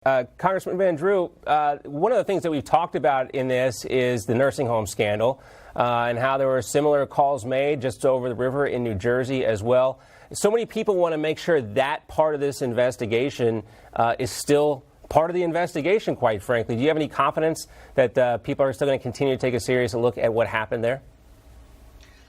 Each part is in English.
Congressman Van Drew, one of the things that we've talked about in this is the nursing home scandal and how there were similar calls made just over the river in New Jersey as well. So many people want to make sure that part of this investigation is still part of the investigation, quite frankly. Do you have any confidence that people are still going to continue to take a serious look at what happened there?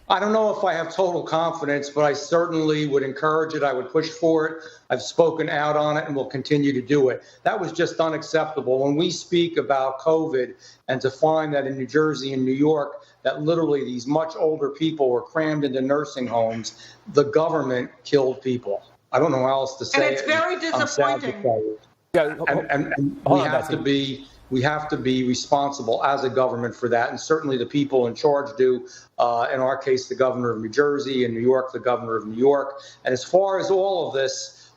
I don't know if I have total confidence, but I certainly would encourage it. I would push for it. I've spoken out on it and will continue to do it. That was just unacceptable. When we speak about COVID and to find that in New Jersey and New York, that literally these much older people were crammed into nursing homes, the government killed people. I don't know how else to say it. And it's very disappointing. And we have to be responsible as a government for that, and certainly the people in charge do. In our case, the governor of New Jersey, in New York, the governor of New York. And as far as all of this,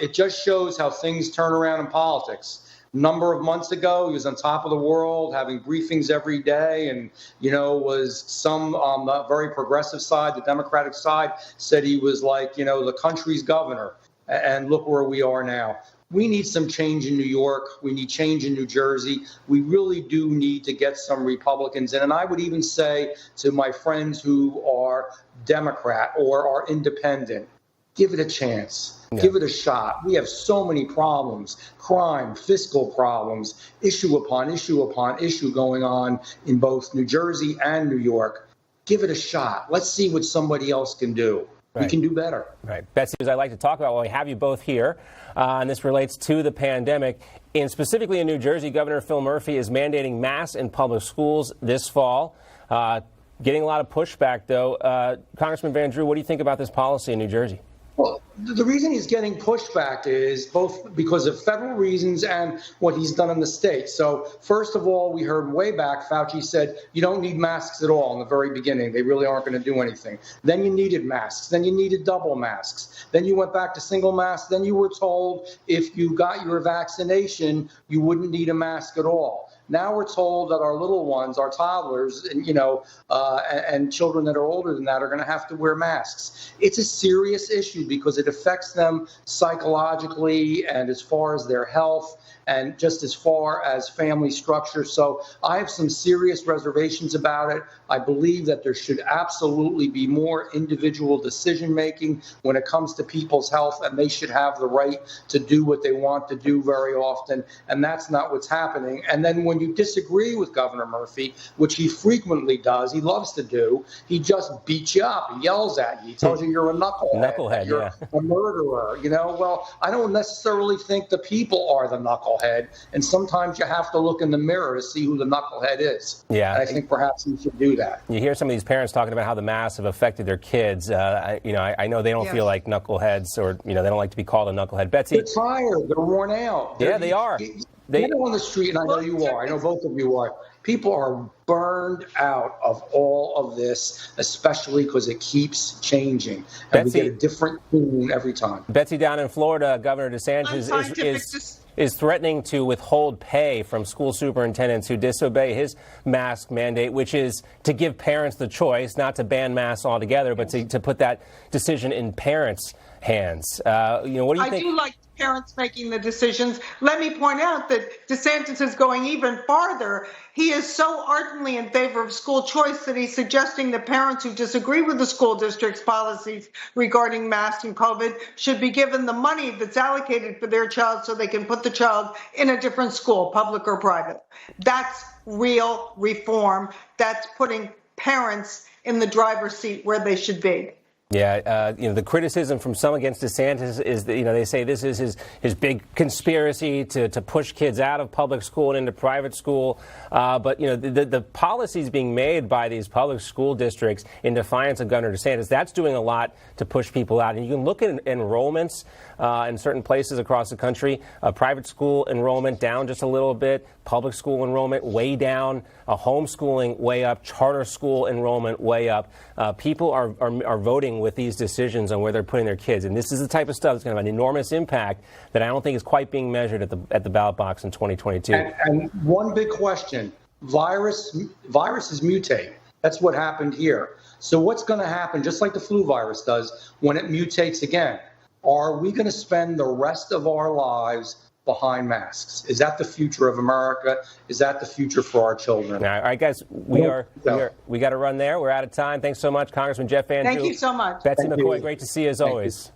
it just shows how things turn around in politics. A number of months ago, he was on top of the world, having briefings every day, and, was some on the very progressive side, the Democratic side, said he was like, the country's governor. And look where we are now. We need some change in New York. We need change in New Jersey. We really do need to get some Republicans in. And I would even say to my friends who are Democrat or are independent, give it a chance. Yeah. Give it a shot. We have so many problems, crime, fiscal problems, issue upon issue upon issue going on in both New Jersey and New York. Give it a shot. Let's see what somebody else can do. Right. We can do better. Right. Betsy, as I like to talk about, well, we have you both here, and this relates to the pandemic. And specifically in New Jersey, Governor Phil Murphy is mandating masks in public schools this fall. Getting a lot of pushback, though. Congressman Van Drew, what do you think about this policy in New Jersey? Well, the reason he's getting pushback is both because of federal reasons and what he's done in the state. So first of all, we heard way back, Fauci said, you don't need masks at all in the very beginning. They really aren't going to do anything. Then you needed masks. Then you needed double masks. Then you went back to single masks. Then you were told if you got your vaccination, you wouldn't need a mask at all. Now we're told that our little ones, our toddlers, and and children that are older than that are going to have to wear masks. It's a serious issue because it affects them psychologically and as far as their health and just as far as family structure. So I have some serious reservations about it. I believe that there should absolutely be more individual decision making when it comes to people's health, and they should have the right to do what they want to do very often. And that's not what's happening. And then when you disagree with Governor Murphy, which he frequently does, he loves to do, he just beats you up. He yells at you. He tells you you're a knucklehead. You're a murderer. Well, I don't necessarily think the people are the knucklehead. And sometimes you have to look in the mirror to see who the knucklehead is. Yeah. And I think perhaps he should do that. You hear some of these parents talking about how the masks have affected their kids. I know they don't feel like knuckleheads, or, they don't like to be called a knucklehead. Betsy. They're tired. They're worn out. They are. They go on the street, and I know you are. I know both of you are. People are burned out of all of this, especially because it keeps changing. And we get a different tune every time. Betsy, down in Florida, Governor DeSantis is threatening to withhold pay from school superintendents who disobey his mask mandate, which is to give parents the choice, not to ban masks altogether, but to put that decision in parents' hands. What do you think? I do like parents making the decisions. Let me point out that DeSantis is going even farther. He is so ardently in favor of school choice that he's suggesting that parents who disagree with the school district's policies regarding masks and COVID should be given the money that's allocated for their child so they can put the child in a different school, public or private. That's real reform. That's putting parents in the driver's seat where they should be. Yeah, the criticism from some against DeSantis is that, they say this is his big conspiracy to push kids out of public school and into private school. But, the policies being made by these public school districts in defiance of Governor DeSantis, that's doing a lot to push people out. And you can look at enrollments in certain places across the country. Private school enrollment down just a little bit, public school enrollment way down, homeschooling way up, charter school enrollment way up. People are voting with these decisions on where they're putting their kids. And this is the type of stuff that's going to have an enormous impact that I don't think is quite being measured at the ballot box in 2022. And one big question, viruses mutate. That's what happened here. So what's going to happen, just like the flu virus does, when it mutates again? Are we going to spend the rest of our lives behind masks? Is that the future of America? Is that the future for our children? All right, guys, we got to run there. We're out of time. Thanks so much, Congressman Jeff Van Drew. Thank you so much. Betsy Thank McCoy, you. great to see you as always.